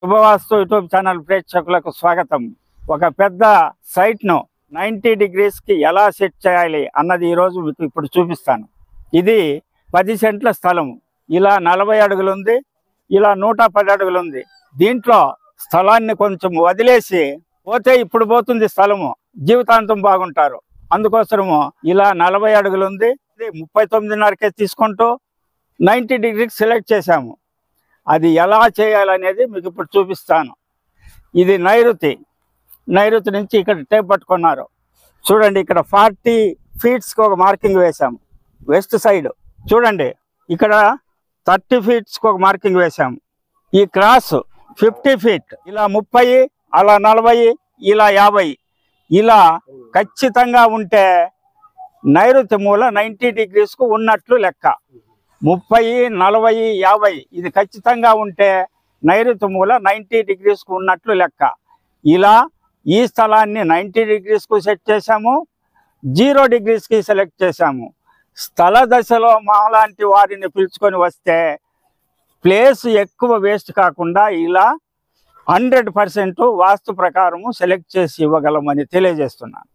శుభవాస్తు YouTube channel ప్రేక్షకులకు స్వాగతం. ఒక పెద్ద సైట్ను 90 డిగ్రీస్కి ఎలా సెట్ చేయాలి అన్నది ఈరోజు మీకు ఇప్పుడు చూపిస్తాను. ఇది 10 సెంట్ల స్థలం. ఇలా 40 అడుగులు ఉంది, ఇలా 110 అడుగులు ఉంది. దీంట్లో స్థలాన్ని కొంచెం వదిలేసి పోతే ఇప్పుడు పోతుంది స్థలము, జీవితాంతం బాగుంటారు. అందుకోసము ఇలా 40 అడుగులు ఉంది, 39.5కే తీసుకుంటూ 90 డిగ్రీకి సెలెక్ట్ చేశాము. అది ఎలా చేయాలనేది మీకు ఇప్పుడు చూపిస్తాను. ఇది నైరుతి నుంచి ఇక్కడ టేప్ పట్టుకున్నారు చూడండి. ఇక్కడ 40 ఫీట్స్కి ఒక మార్కింగ్ వేసాము. వెస్ట్ సైడ్ చూడండి, ఇక్కడ 30 ఫీట్స్కి ఒక మార్కింగ్ వేసాము. ఈ క్రాస్ 50 ఫీట్, ఇలా 30, అలా 40, ఇలా 50, ఇలా ఖచ్చితంగా ఉంటే నైరుతి మూల 90 డిగ్రీస్కు ఉన్నట్లు లెక్క. 30, 40, 50 ఇది ఖచ్చితంగా ఉంటే నైరుతి మూల 90 డిగ్రీస్కు ఉన్నట్లు లెక్క. ఇలా ఈ స్థలాన్ని 90 డిగ్రీస్కు సెట్ చేశాము, 0 డిగ్రీస్కి సెలెక్ట్ చేశాము. స్థల దశలో మాలాంటి వారిని పిలుచుకొని వస్తే ప్లేస్ ఎక్కువ వేస్ట్ కాకుండా ఇలా 100% వాస్తు ప్రకారము సెలెక్ట్ చేసి ఇవ్వగలమని తెలియజేస్తున్నాను.